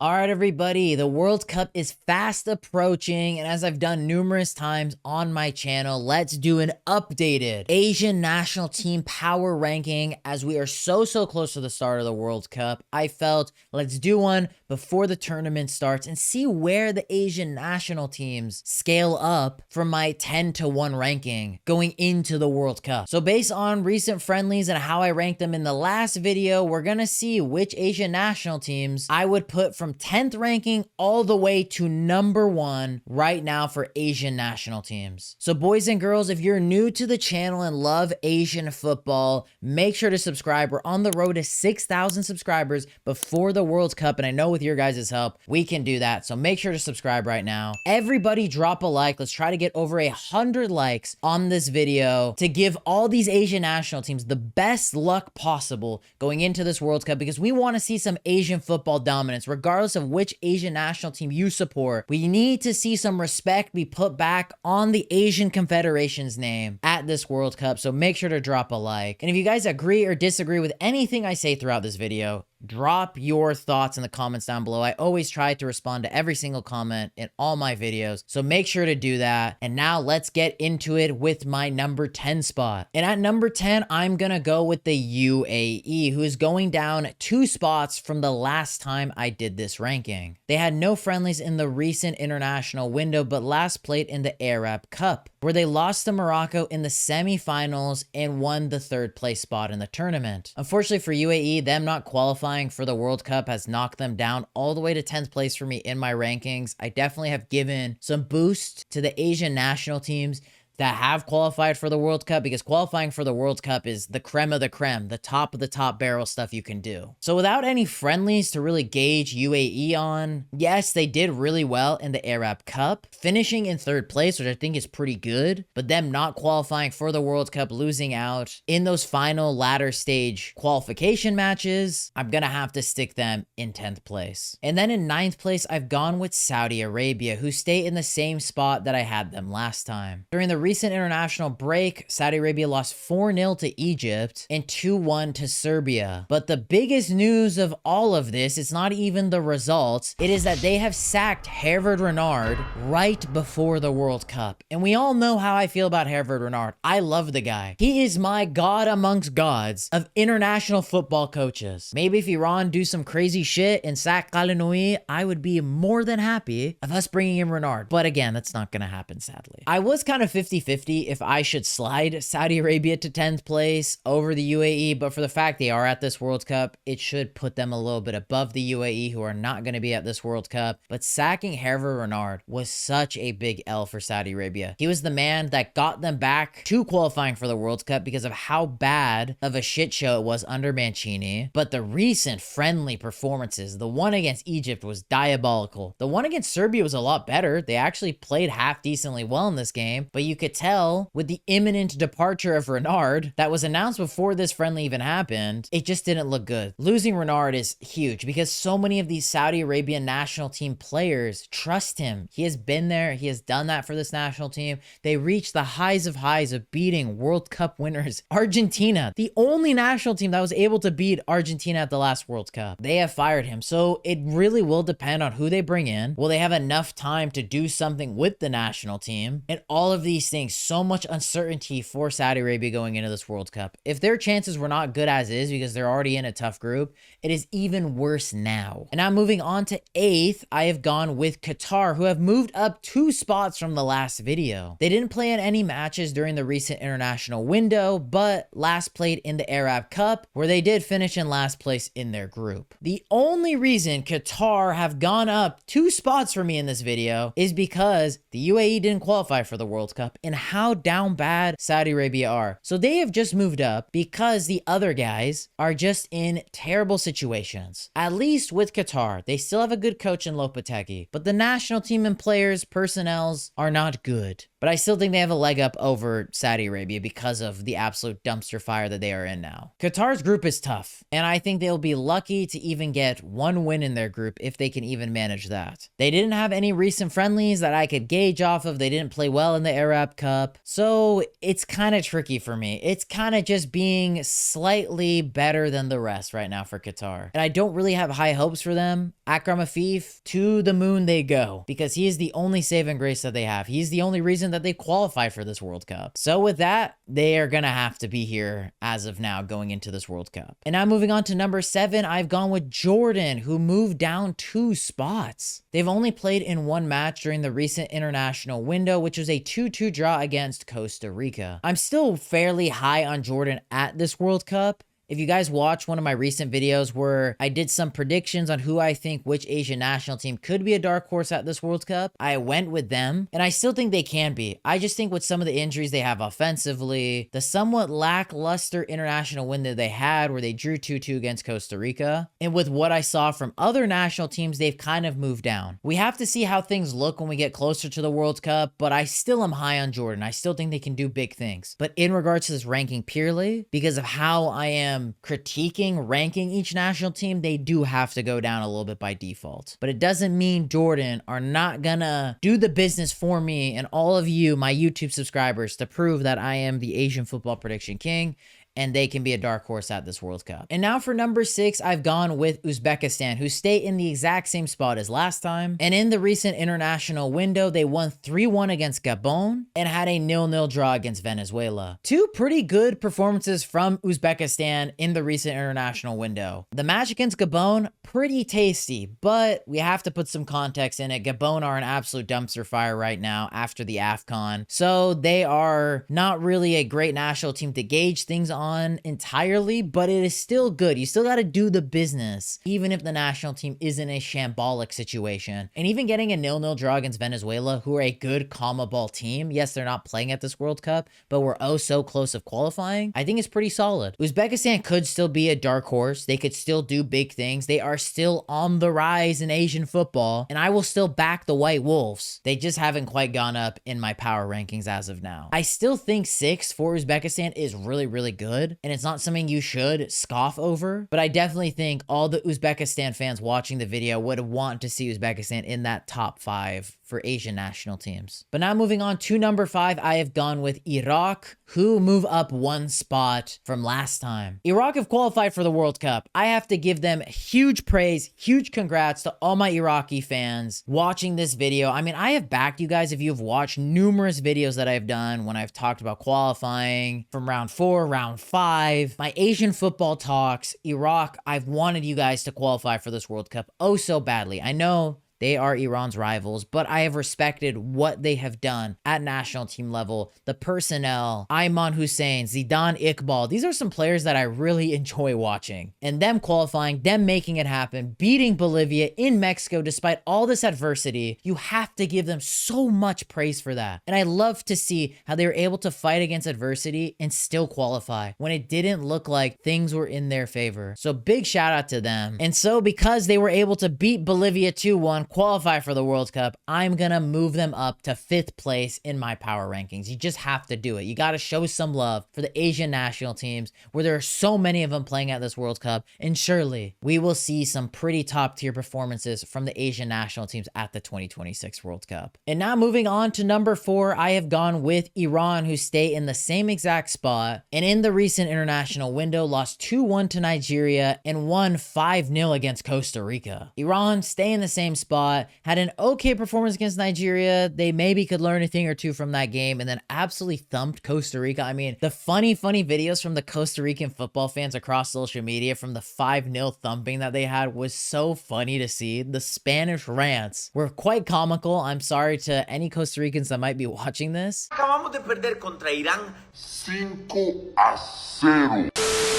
All right, everybody, the World Cup is fast approaching, and as I've done numerous times on my channel, let's do an updated Asian national team power ranking as we are so close to the start of the World Cup. I felt let's do one before the tournament starts and see where the Asian national teams scale up from my 10-1 ranking going into the World Cup. So based on recent friendlies and how I ranked them in the last video, we're gonna see which Asian national teams I would put from 10th ranking all the way to number 1 right now for Asian national teams. So boys and girls, if you're new to the channel and love Asian football, make sure to subscribe. We're on the road to 6,000 subscribers before the World Cup, and I know with your guys' help, we can do that. So make sure to subscribe right now. Everybody drop a like. Let's try to get over 100 likes on this video to give all these Asian national teams the best luck possible going into this World Cup, because we want to see some Asian football dominance, regardless of which Asian national team you support. We need to see some respect be put back on the Asian Confederation's name at this World Cup, so make sure to drop a like. And if you guys agree or disagree with anything I say throughout this video, drop your thoughts in the comments down below. I always try to respond to every single comment in all my videos, so make sure to do that. And now let's get into it with my number 10 spot. And at number 10, I'm gonna go with the UAE, who is going down 2 spots from the last time I did this ranking. They had no friendlies in the recent international window, but last played in the Arab Cup, where they lost to Morocco in the semi-finals and won the 3rd place spot in the tournament. Unfortunately for UAE, them not qualifying for the World Cup has knocked them down all the way to 10th place for me in my rankings. I definitely have given some boost to the Asian national teams that have qualified for the World Cup, because qualifying for the World Cup is the creme of the creme, the top of the top barrel stuff you can do. So without any friendlies to really gauge UAE on, yes, they did really well in the Arab Cup, finishing in 3rd place, which I think is pretty good, but them not qualifying for the World Cup, losing out in those final ladder stage qualification matches, I'm gonna have to stick them in 10th place. And then in 9th place, I've gone with Saudi Arabia, who stay in the same spot that I had them last time. During the recent international break, Saudi Arabia lost 4-0 to Egypt and 2-1 to Serbia. But the biggest news of all of this is not even the results. It is that they have sacked Hervé Renard right before the World Cup. And we all know how I feel about Hervé Renard. I love the guy. He is my god amongst gods of international football coaches. Maybe if Iran do some crazy shit and sack Kalinoui, I would be more than happy of us bringing in Renard. But again, that's not going to happen, sadly. I was kind of 50-50 if I should slide Saudi Arabia to 10th place over the UAE, but for the fact they are at this World Cup, it should put them a little bit above the UAE, who are not going to be at this World Cup. But sacking Hervé Renard was such a big L for Saudi Arabia. He was the man that got them back to qualifying for the World Cup because of how bad of a shit show it was under Mancini. But the recent friendly performances, the one against Egypt was diabolical. The one against Serbia was a lot better. They actually played half decently well in this game, but you could tell with the imminent departure of Renard that was announced before this friendly even happened, it just didn't look good. Losing Renard is huge because so many of these Saudi Arabian national team players trust him. He has been there. He has done that for this national team. They reached the highs of beating World Cup winners Argentina, the only national team that was able to beat Argentina at the last World Cup. They have fired him. So it really will depend on who they bring in. Will they have enough time to do something with the national team? And all of these things, so much uncertainty for Saudi Arabia going into this World Cup. If their chances were not good as is because they're already in a tough group, it is even worse now. And now moving on to 8th, I have gone with Qatar, who have moved up 2 spots from the last video. They didn't play in any matches during the recent international window, but last played in the Arab Cup, where they did finish in last place in their group. The only reason Qatar have gone up 2 spots for me in this video is because the UAE didn't qualify for the World Cup, and how down bad Saudi Arabia are. So they have just moved up because the other guys are just in terrible situations. At least with Qatar, they still have a good coach in Lopetegui, but the national team and players, personnels are not good. But I still think they have a leg up over Saudi Arabia because of the absolute dumpster fire that they are in now. Qatar's group is tough, and I think they'll be lucky to even get one win in their group if they can even manage that. They didn't have any recent friendlies that I could gauge off of. They didn't play well in the Arab Cup, so it's kind of tricky for me. It's kind of just being slightly better than the rest right now for Qatar. And I don't really have high hopes for them. Akram Afif, to the moon they go, because he is the only saving grace that they have. He's the only reason that they qualify for this World Cup. So with that, they are going to have to be here as of now going into this World Cup. And now moving on to number 7, I've gone with Jordan, who moved down 2 spots. They've only played in 1 match during the recent international window, which was a 2-2 draw against Costa Rica. I'm still fairly high on Jordan at this World Cup. If you guys watch one of my recent videos where I did some predictions on who I think which Asian national team could be a dark horse at this World Cup, I went with them, and I still think they can be. I just think with some of the injuries they have offensively, the somewhat lackluster international win that they had where they drew 2-2 against Costa Rica, and with what I saw from other national teams, they've kind of moved down. We have to see how things look when we get closer to the World Cup, but I still am high on Jordan. I still think they can do big things. But in regards to this ranking purely, because of how I am critiquing, ranking each national team, they do have to go down a little bit by default. But it doesn't mean Jordan are not gonna do the business for me and all of you, my YouTube subscribers, to prove that I am the Asian football prediction king and they can be a dark horse at this World Cup. And now for number 6, I've gone with Uzbekistan, who stay in the exact same spot as last time. And in the recent international window, they won 3-1 against Gabon and had a 0-0 draw against Venezuela. 2 pretty good performances from Uzbekistan in the recent international window. The match against Gabon, pretty tasty, but we have to put some context in it. Gabon are an absolute dumpster fire right now after the AFCON. So they are not really a great national team to gauge things on entirely, but it is still good. You still got to do the business, even if the national team is in a shambolic situation. And even getting a 0-0 draw against Venezuela, who are a good CONMEBOL team. Yes, they're not playing at this World Cup, but we're oh so close of qualifying. I think it's pretty solid. Uzbekistan could still be a dark horse. They could still do big things. They are still on the rise in Asian football, and I will still back the White Wolves. They just haven't quite gone up in my power rankings as of now. I still think 6 for Uzbekistan is really, really good. And it's not something you should scoff over, but I definitely think all the Uzbekistan fans watching the video would want to see Uzbekistan in that top 5 for Asian national teams. But now moving on to number 5, I have gone with Iraq, who move up 1 spot from last time. Iraq have qualified for the World Cup. I have to give them huge praise, huge congrats to all my Iraqi fans watching this video. I mean, I have backed you guys if you've watched numerous videos that I've done when I've talked about qualifying from round 4, round 5, my Asian football talks. Iraq, I've wanted you guys to qualify for this World Cup oh so badly. I know they are Iran's rivals, but I have respected what they have done at national team level. The personnel, Ayman Hussein, Zidane Iqbal, these are some players that I really enjoy watching. And them qualifying, them making it happen, beating Bolivia in Mexico despite all this adversity, you have to give them so much praise for that. And I love to see how they were able to fight against adversity and still qualify when it didn't look like things were in their favor. So big shout out to them. And so because they were able to beat Bolivia 2-1, qualify for the World Cup, I'm gonna move them up to 5th place in my power rankings. You just have to do it. You got to show some love for the Asian national teams where there are so many of them playing at this World Cup, and surely we will see some pretty top tier performances from the Asian national teams at the 2026 World Cup. And now moving on to number 4, I have gone with Iran, who stay in the same exact spot, and in the recent international window lost 2-1 to Nigeria and won 5-0 against Costa Rica. Iran stay in the same spot, had an okay performance against Nigeria. They maybe could learn a thing or two from that game, and then absolutely thumped Costa Rica. I mean, the funny videos from the Costa Rican football fans across social media from the 5-0 thumping that they had was so funny to see. The Spanish rants were quite comical. I'm sorry to any Costa Ricans that might be watching this. Acabamos de perder contra Irán 5-0.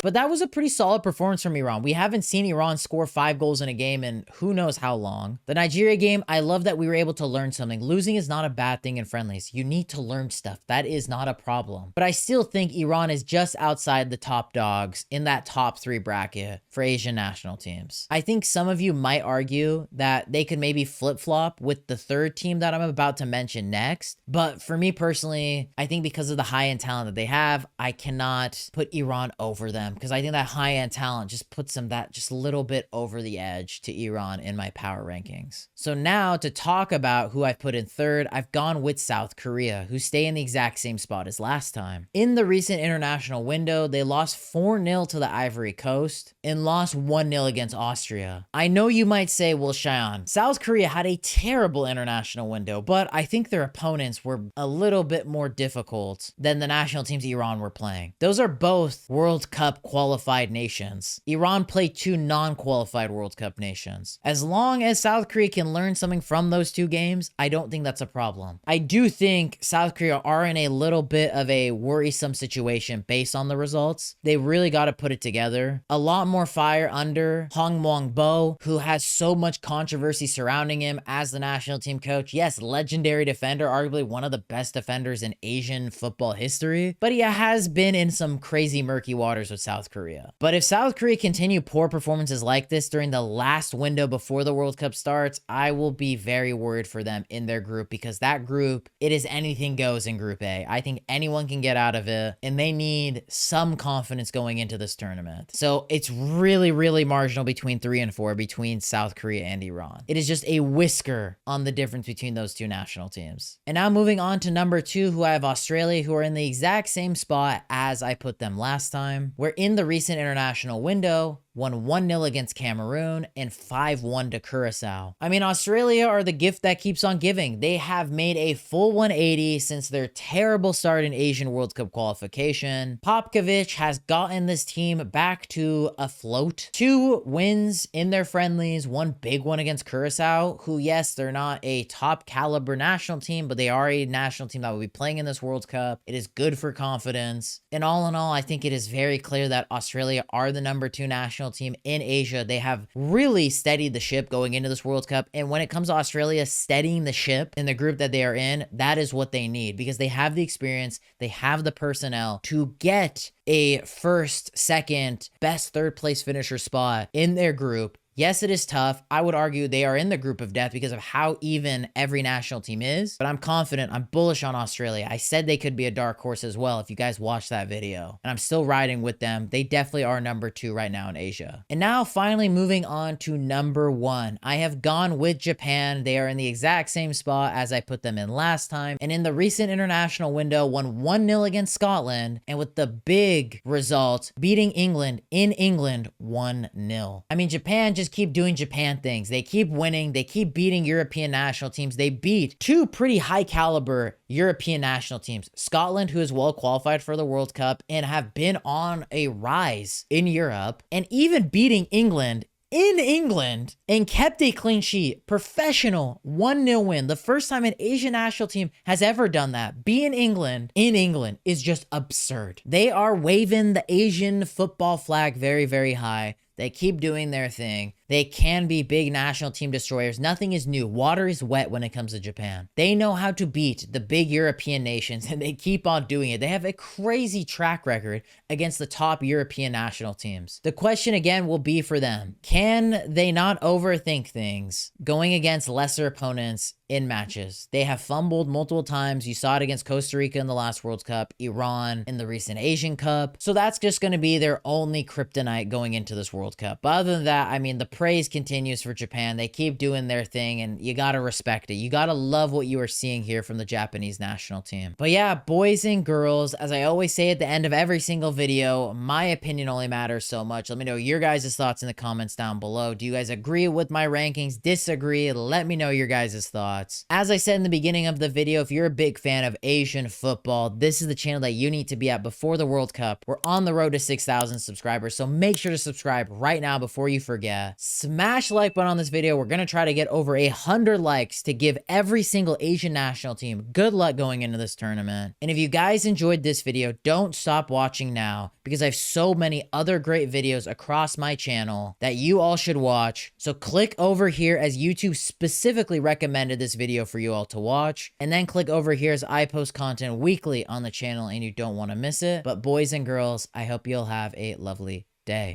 But that was a pretty solid performance from Iran. We haven't seen Iran score 5 goals in a game in who knows how long. The Nigeria game, I love that we were able to learn something. Losing is not a bad thing in friendlies. You need to learn stuff. That is not a problem. But I still think Iran is just outside the top dogs in that top 3 bracket for Asian national teams. I think some of you might argue that they could maybe flip-flop with the third team that I'm about to mention next. But for me personally, I think because of the high-end talent that they have, I cannot put Iran over them because I think that high-end talent just puts them that just a little bit over the edge to Iran in my power rankings. So now to talk about who I've put in third, I've gone with South Korea, who stay in the exact same spot as last time. In the recent international window, they lost 4-0 to the Ivory Coast and lost 1-0 against Austria. I know you might say, well, Cheyenne, South Korea had a terrible international window, but I think their opponents were a little bit more difficult than the national teams Iran were playing. Those are both World Cup qualified nations. Iran played 2 non-qualified World Cup nations. As long as South Korea can learn something from those 2 games, I don't think that's a problem. I do think South Korea are in a little bit of a worrisome situation based on the results. They really got to put it together. A lot more fire under Hong Mong-bo, who has so much controversy surrounding him as the national team coach. Yes, legendary defender, arguably one of the best defenders in Asian football history, but he has been in some crazy murky waters with South Korea. But if South Korea continue poor performances like this during the last window before the World Cup starts, I will be very worried for them in their group because that group, it is anything goes in Group A. I think anyone can get out of it and they need some confidence going into this tournament. So it's really, really marginal between 3 and 4 between South Korea and Iran. It is just a whisker on the difference between those 2 national teams. And now moving on to number 2, who I have Australia, who are in the exact same spot as I put them last time. We're in the recent international window, won 1-0 against Cameroon and 5-1 to Curacao. I mean, Australia are the gift that keeps on giving. They have made a full 180 since their terrible start in Asian World Cup qualification. Popkovich has gotten this team back to afloat. 2 wins in their friendlies, 1 big one against Curacao, who, yes, they're not a top caliber national team, but they are a national team that will be playing in this World Cup. It is good for confidence. And all in all, I think it is very clear that Australia are the number 2 national team in Asia. They have really steadied the ship going into this World Cup. And when it comes to Australia steadying the ship in the group that they are in, that is what they need because they have the experience, they have the personnel to get a first, second, best third place finisher spot in their group. Yes, it is tough. I would argue they are in the group of death because of how even every national team is, but I'm confident. I'm bullish on Australia. I said they could be a dark horse as well if you guys watched that video, and I'm still riding with them. They definitely are number 2 right now in Asia. And now finally moving on to number 1. I have gone with Japan. They are in the exact same spot as I put them in last time, and in the recent international window won 1-0 against Scotland, and with the big result beating England in England 1-0. I mean, Japan just keep doing Japan things. They keep winning. They keep beating European national teams. They beat 2 pretty high caliber European national teams. Scotland, who is well qualified for the World Cup and have been on a rise in Europe, and even beating England in England and kept a clean sheet. Professional 1-0 win. The first time an Asian national team has ever done that. Being England in England is just absurd. They are waving the Asian football flag very, very high. They keep doing their thing. They can be big national team destroyers. Nothing is new. Water is wet when it comes to Japan. They know how to beat the big European nations, and they keep on doing it. They have a crazy track record against the top European national teams. The question again will be for them. Can they not overthink things going against lesser opponents in matches? They have fumbled multiple times. You saw it against Costa Rica in the last World Cup, Iran in the recent Asian Cup. So that's just going to be their only kryptonite going into this World Cup. But other than that, I mean, the praise continues for Japan. They keep doing their thing, and you got to respect it. You got to love what you are seeing here from the Japanese national team. But yeah, boys and girls, as I always say at the end of every single video, my opinion only matters so much. Let me know your guys' thoughts in the comments down below. Do you guys agree with my rankings? Disagree? Let me know your guys' thoughts. As I said in the beginning of the video, if you're a big fan of Asian football, this is the channel that you need to be at before the World Cup. We're on the road to 6,000 subscribers, so make sure to subscribe right now before you forget. Smash like button on this video. We're going to try to get over 100 likes to give every single Asian national team good luck going into this tournament. And if you guys enjoyed this video, don't stop watching now because I have so many other great videos across my channel that you all should watch. So click over here as YouTube specifically recommended this video for you all to watch. And then click over here as I post content weekly on the channel and you don't want to miss it. But boys and girls, I hope you'll have a lovely day.